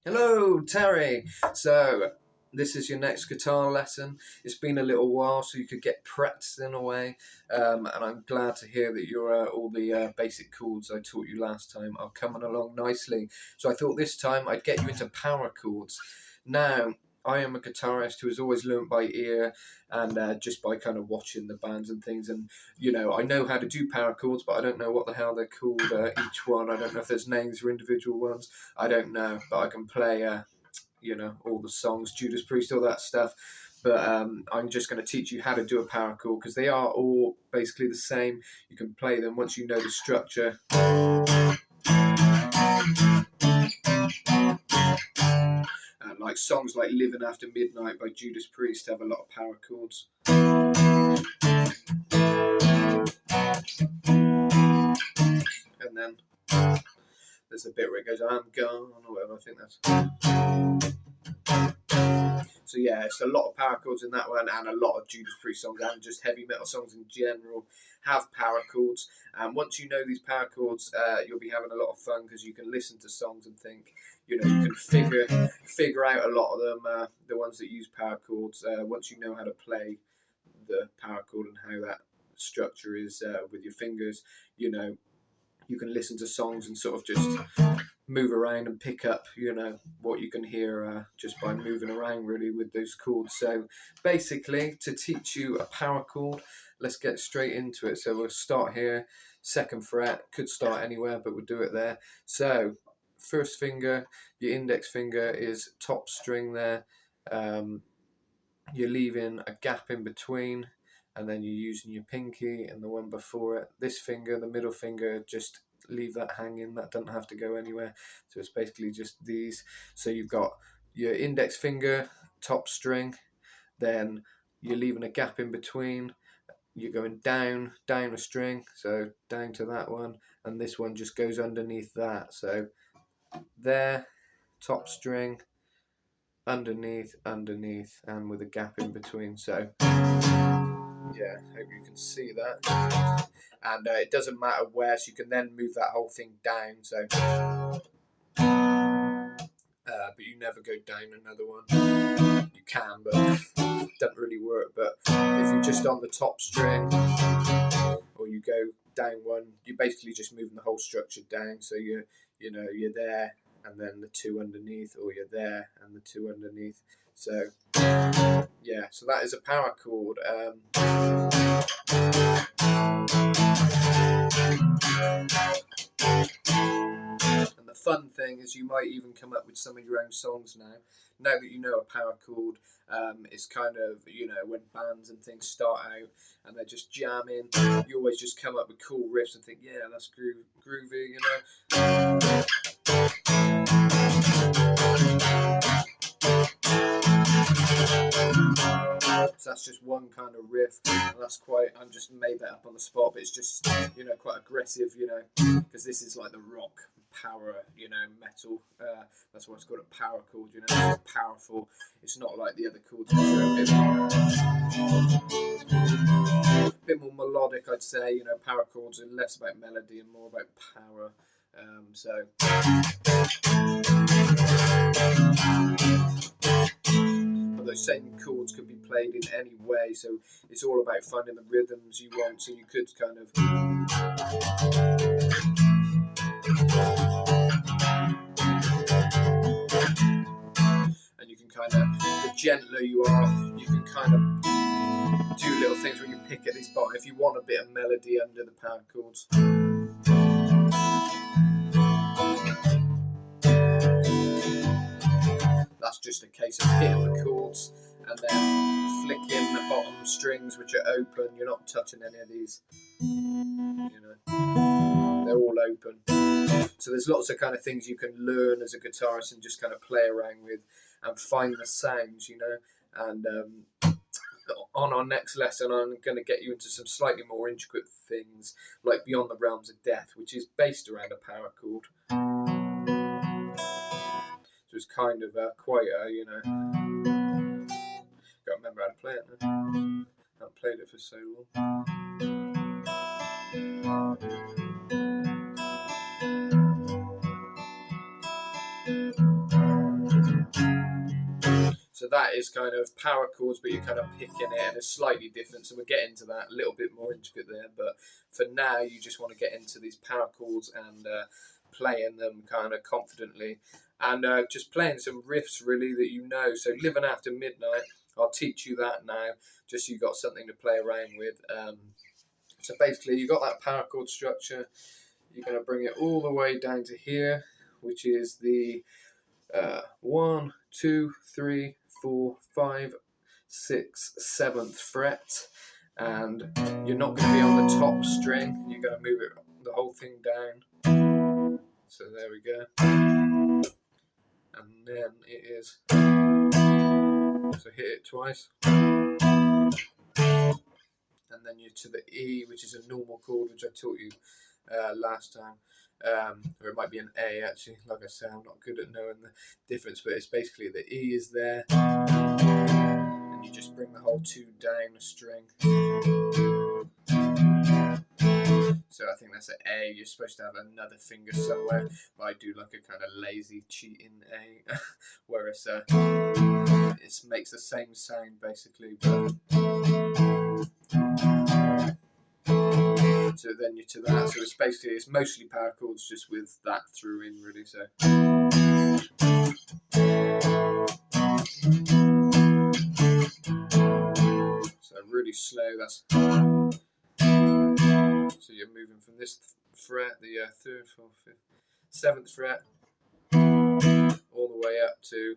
Hello, Terry. So, this is your next guitar lesson. It's been a little while, so you could get practicing away. And I'm glad to hear that all the basic chords I taught you last time are coming along nicely. So I thought this time I'd get you into power chords. Now, I am a guitarist who has always learnt by ear and just by kind of watching the bands and things. And, I know how to do power chords, but I don't know what the hell they're called, each one. I don't know if there's names for individual ones. I don't know, but I can play, all the songs, Judas Priest, all that stuff. But I'm just going to teach you how to do a power chord because they are all basically the same. You can play them once you know the structure. And like songs like Living After Midnight by Judas Priest have a lot of power chords. And then there's the bit where it goes, I'm gone, or whatever, I think that's. So yeah, it's a lot of power chords in that one, and a lot of Judas Priest songs and just heavy metal songs in general have power chords. And once you know these power chords, you'll be having a lot of fun because you can listen to songs and think, you can figure out a lot of them, the ones that use power chords. Once you know how to play the power chord and how that structure is with your fingers, you can listen to songs and sort of just move around and pick up, what you can hear just by moving around really with those chords. So basically, to teach you a power chord, let's get straight into it. So we'll start here, 2nd fret, could start anywhere, but we'll do it there. So first finger, your index finger is top string there. You're leaving a gap in between, and then you're using your pinky and the one before it. This finger, the middle finger, just leave that hanging. That doesn't have to go anywhere. So it's basically just these. So you've got your index finger, top string, then you're leaving a gap in between. You're going down a string, so down to that one, and this one just goes underneath that. So there, top string, underneath, and with a gap in between. So yeah, hope you can see that. And it doesn't matter where, so you can then move that whole thing down. So but you never go down another one. You can, but it doesn't really work. But if you're just on the top string, or you go down one, you're basically just moving the whole structure down. So you're there, and then the 2 underneath, or you're there and the 2 underneath. So yeah, so that is a power chord. And the fun thing is you might even come up with some of your own songs now. Now that you know a power chord, it's kind of, when bands and things start out and they're just jamming, you always just come up with cool riffs and think, yeah, that's groovy, So that's just one kind of riff, and I'm just made that up on the spot, but it's just, quite aggressive, because this is like the rock power, metal. That's why it's called a power chord, it's powerful. It's not like the other chords, which are a bit more melodic, I'd say. Power chords are less about melody and more about power. Those same chords could be played in any way, so it's all about finding the rhythms you want. So you could kind of and you can kind of, the gentler you are, you can kind of do little things where you pick at this bottom if you want a bit of melody under the power chords. That's just a case of hitting the chords and then flicking the bottom strings, which are open. You're not touching any of these. They're all open. So there's lots of kind of things you can learn as a guitarist and just kind of play around with and find the sounds, And on our next lesson, I'm going to get you into some slightly more intricate things, like Beyond the Realms of Death, which is based around a power chord. So it's kind of quite a, Gotta remember how to play it now. I haven't played it for so long. So that is kind of power chords, but you're kind of picking it, and it's slightly different. So we'll get into that a little bit more intricate there. But for now, you just want to get into these power chords and playing them kind of confidently, and just playing some riffs really that you know. So Living After Midnight, I'll teach you that now, just so you got something to play around with. So basically, you got that power chord structure. You're going to bring it all the way down to here, which is the 1, 2, 3, 4, 5, 6, 7th fret, and you're not going to be on the top string. You're going to move it, the whole thing down. So there we go, and then it is. So hit it twice, and then you're to the E, which is a normal chord, which I taught you last time. Or it might be an A actually. Like I said, I'm not good at knowing the difference, but it's basically the E is there, and you just bring the whole 2 down a string. So I think that's an A. You're supposed to have another finger somewhere, but I do like a kind of lazy cheating A, whereas it makes the same sound basically, but. So then you're to that. So it's mostly power chords, just with that through in really. So really slow. That's so you're moving from this fret, the 3rd, 4th, 5th, 7th fret, all the way up to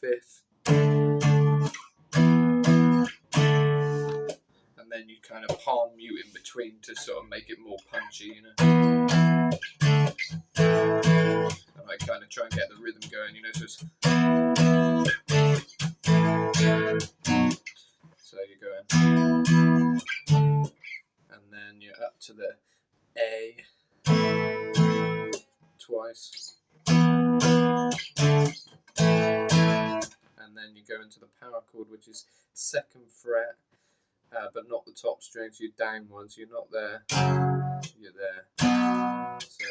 5th. And then you kind of palm mute in between to sort of make it more punchy, you know. And I kind of try and get the rhythm going, you know. So you're going, and then you're up to the A twice, and then you go into the power chord, which is 2nd fret. But not the top string, so you're down one, so you're not there, you're there. So.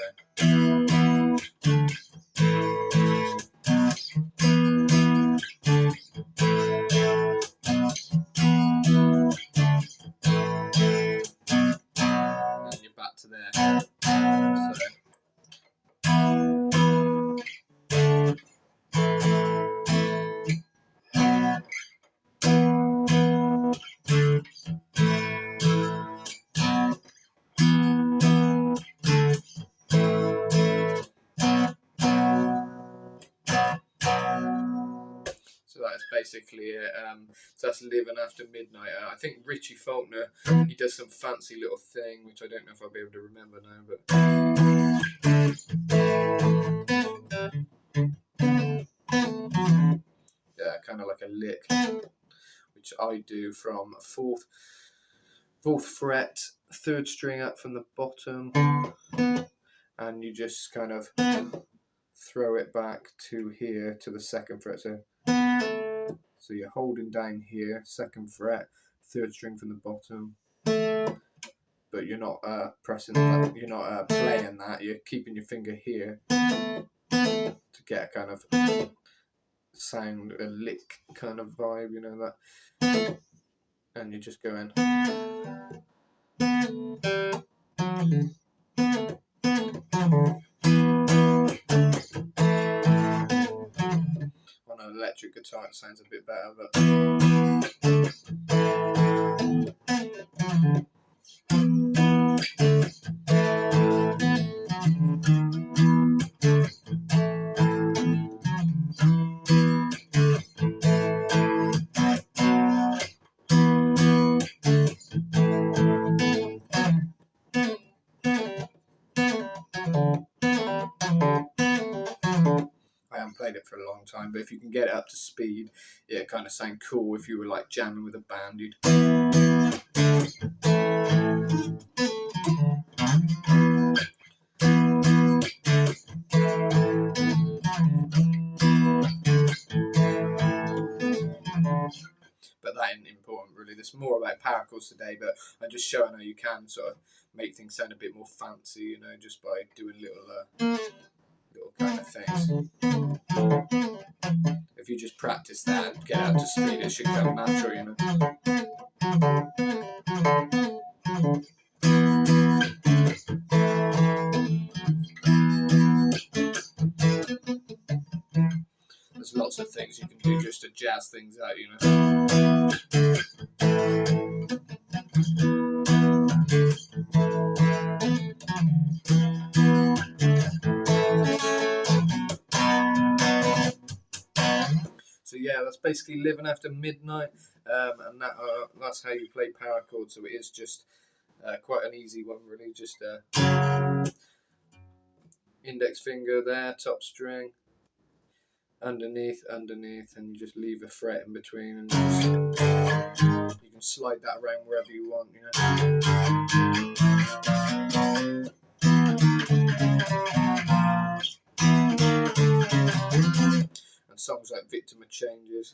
And you're back to there. So. So that is basically it. So that's Living After Midnight. I think Richie Faulkner, he does some fancy little thing, which I don't know if I'll be able to remember now, but. Yeah, kind of like a lick, which I do from 4th fret, 3rd string up from the bottom, and you just kind of throw it back to here to the 2nd fret. So you're holding down here, 2nd fret, 3rd string from the bottom, but you're not pressing that, you're not playing that, you're keeping your finger here to get a kind of sound, a lick kind of vibe, you know that, and you're just going. On an electric guitar it sounds a bit better, but. I haven't played it for a long time, but if you can get it up to speed, it kind of sound cool. If you were like jamming with a band, you'd. But that ain't important really. There's more about power chords today, but I'm just showing how you can sort of make things sound a bit more fancy, you know, just by doing little kind of things. If you just practice that and get up to speed, it should come natural, you know. There's lots of things you can do just to jazz things out, you know. So yeah, that's basically Living After Midnight, and that's how you play power chords. So it is just quite an easy one, really. Just index finger there, top string, underneath, and you just leave a fret in between, and you can slide that around wherever you want, you know. And songs like Victim of Changes.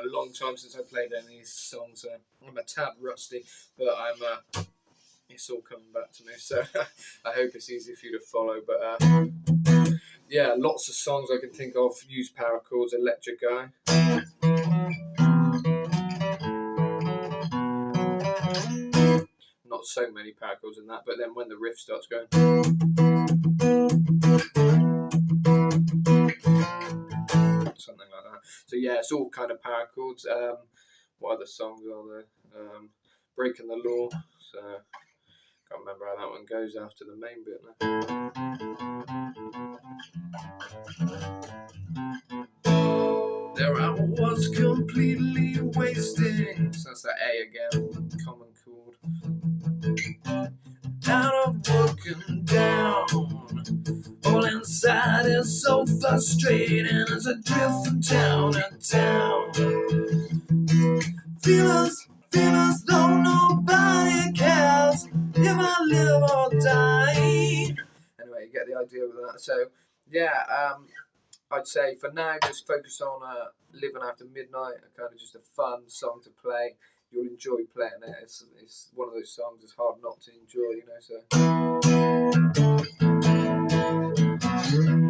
Long time since I played any of these songs. I'm a tad rusty, but it's all coming back to me, so I hope it's easy for you to follow. But yeah, lots of songs I can think of use power chords. Electric Guy. Not so many power chords in that, but then when the riff starts going, something like that. So yeah, it's all kind of power chords. What other songs are there? Breaking the Law. So can't remember how that one goes after the main bit now. There I was completely wasting. So that's that A again, common chord. Out of work and down, all inside is so frustrating as I drift from town to town. Feel as though nobody cares if I live or die. Anyway, you get the idea with that. So yeah, I'd say for now just focus on Living After Midnight, kind of just a fun song to play. You'll enjoy playing it. It's one of those songs it's hard not to enjoy, you know. So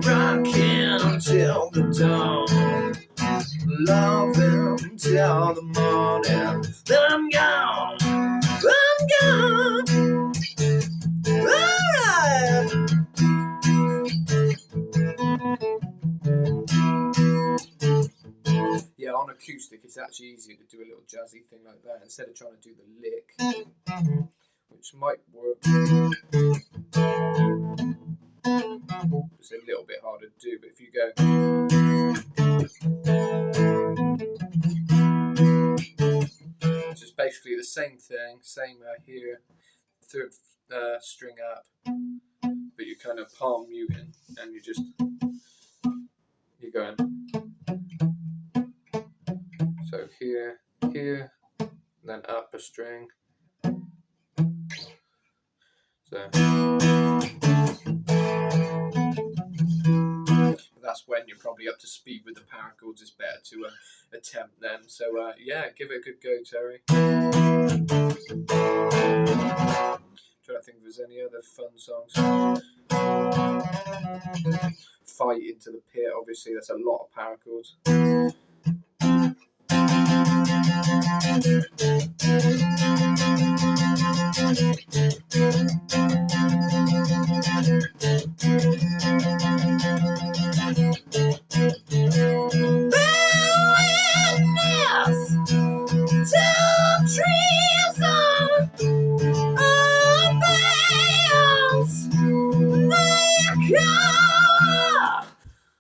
rocking till the dawn, loving till the morning. Then I'm gone, alright. Yeah, on acoustic it's actually easier to do a little jazzy thing like that instead of trying to do the lick, which might work. It's a little bit harder to do, but if you go, it's just basically the same thing, same here, third string up, but you're kind of palm muting, and you're going. So here, then up a string. So that's when you're probably up to speed with the power chords. It's better to attempt them. So yeah, give it a good go, Terry. Trying to think if there's any other fun songs. Fight Into the Pit, obviously, that's a lot of power chords.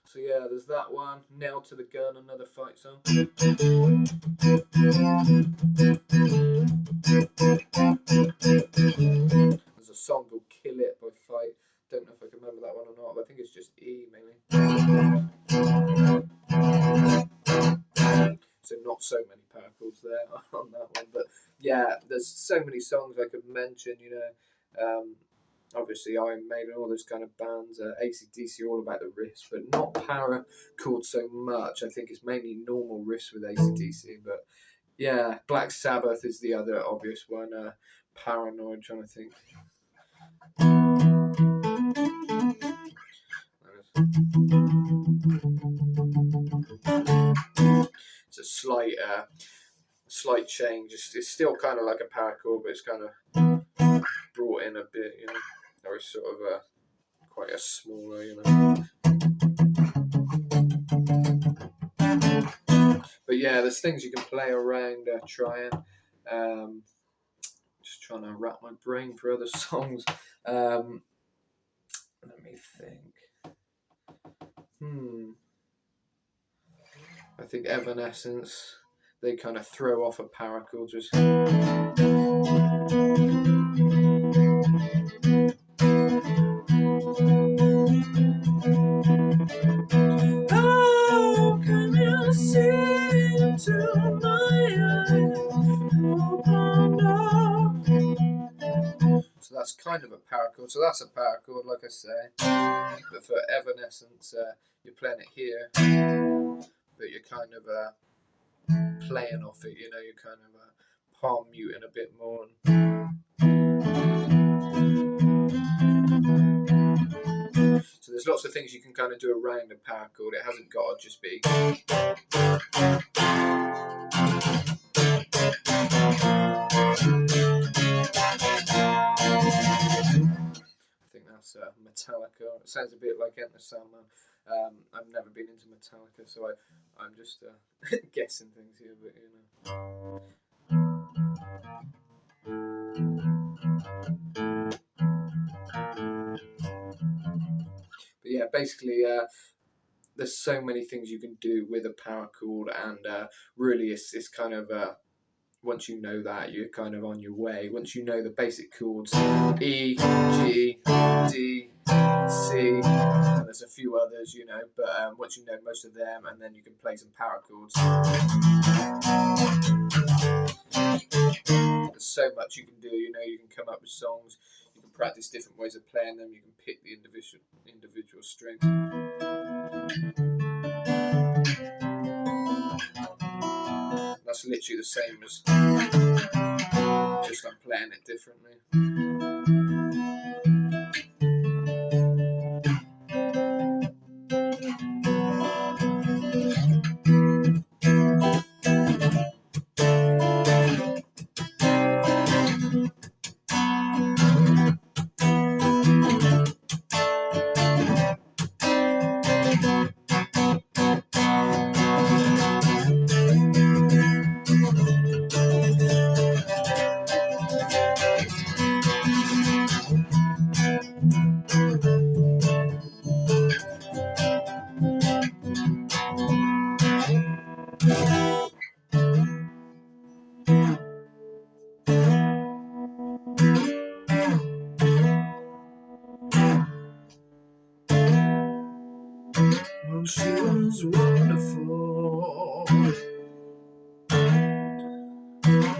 So yeah, there's that one. Nail to the Gun, another fight song. There's a song called Kill It by Fight. Don't know if I can remember that one or not, but I think it's just E mainly. So not so many power chords there on that one, but yeah, there's so many songs I could mention. Obviously Iron Maiden, all those kind of bands, AC/DC, all about the riffs, but not power chords so much. I think it's mainly normal riffs with AC/DC, but yeah, Black Sabbath is the other obvious one. Paranoid, trying to think. It's a slight change. It's still kind of like a power chord, but it's kind of brought in a bit, or it's sort of quite a smaller, But yeah, there's things you can play around trying. Just trying to wrap my brain for other songs. Let me think. I think Evanescence, they kind of throw off a power chord. Just how can you see into my eyes? So that's kind of a power chord. So that's a power chord, like I say. But for Evanescence, you're playing it here, but you're kind of playing off it. You're kind of palm muting a bit more. So there's lots of things you can kind of do around a power chord. It hasn't got to just be. I think that's Metallica. It sounds a bit like Enter Sandman. I've never been into Metallica, so I'm just guessing things here, but But yeah, basically, there's so many things you can do with a power chord, and really, it's kind of once you know that, you're kind of on your way. Once you know the basic chords, E, G, D, C, and there's a few others, but once you know most of them, and then you can play some power chords. There's so much you can do. You can come up with songs. You can practice different ways of playing them. You can pick the individual strings. That's literally the same as just I'm playing it differently. Well, she was wonderful.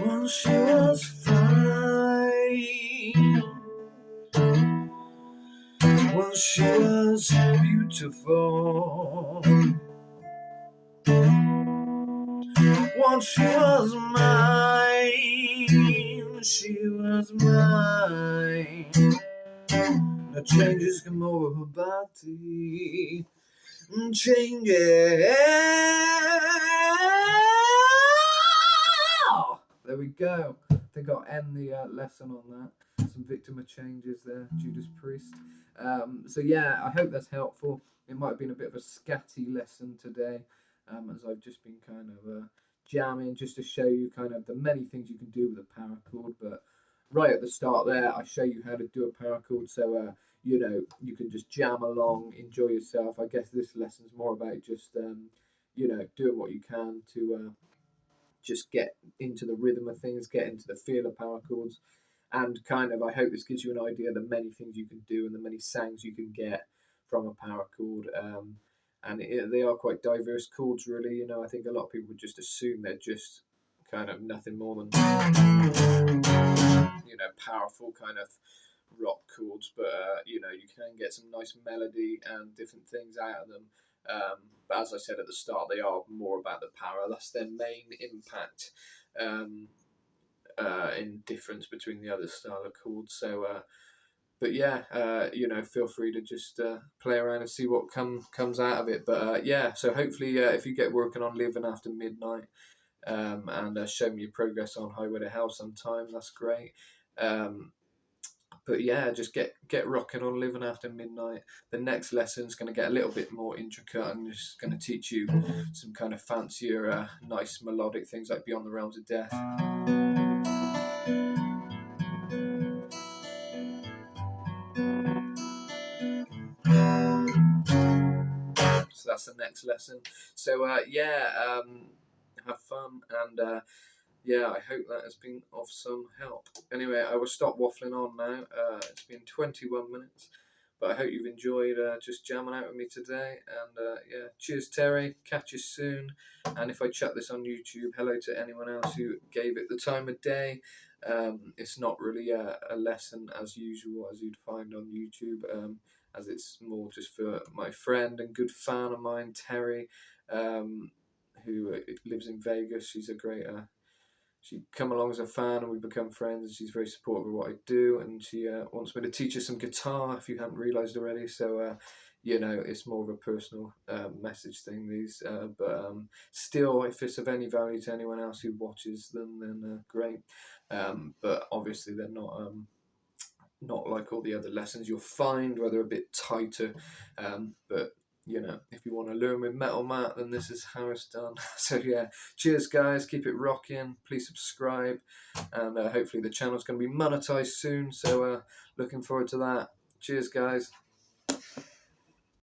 Well, she was fine. Well, she was beautiful. Once she was mine. She was mine. The changes come over her body. Changes. There we go. I think I'll end the lesson on that. Some victim of changes there, Judas Priest. So yeah, I hope that's helpful. It might have been a bit of a scatty lesson today, as I've just been kind of jamming just to show you kind of the many things you can do with a power chord. But right at the start there, I show you how to do a power chord, so you can just jam along, enjoy yourself. I guess this lesson's more about just doing what you can to just get into the rhythm of things, get into the feel of power chords, and kind of I hope this gives you an idea of the many things you can do and the many sounds you can get from a power chord. And they are quite diverse chords, really. You know, I think a lot of people would just assume they're just kind of nothing more than, you know, powerful kind of rock chords, but you know, you can get some nice melody and different things out of them. But as I said at the start, they are more about the power. That's their main impact in difference between the other style of chords. So, but yeah, you know, feel free to just play around and see what comes out of it. But yeah, so hopefully, if you get working on Living After Midnight, and show me your progress on Highway to Hell sometime, that's great. But yeah, just get rocking on Living After Midnight. The next lesson's going to get a little bit more intricate. I'm just going to teach you some kind of fancier, nice melodic things like Beyond the Realms of Death. So that's the next lesson. So yeah, have fun, and yeah, I hope that has been of some help. Anyway, I will stop waffling on now. It's been 21 minutes, but I hope you've enjoyed just jamming out with me today. And yeah, cheers, Terry. Catch you soon. And if I chuck this on YouTube, hello to anyone else who gave it the time of day. It's not really a lesson as usual as you'd find on YouTube, as it's more just for my friend and good fan of mine, Terry, who lives in Vegas. She's a great... she come along as a fan and we become friends, and she's very supportive of what I do, and she wants me to teach her some guitar, if you hadn't realised already. So you know, it's more of a personal message thing, these, but still, if it's of any value to anyone else who watches them, then great. But obviously they're not like all the other lessons you'll find, where they're a bit tighter, but you know, if you want to learn with Metal Matt, then this is how it's done. So yeah, cheers guys, keep it rocking, please subscribe, and hopefully the channel's going to be monetized soon, so looking forward to that. Cheers guys.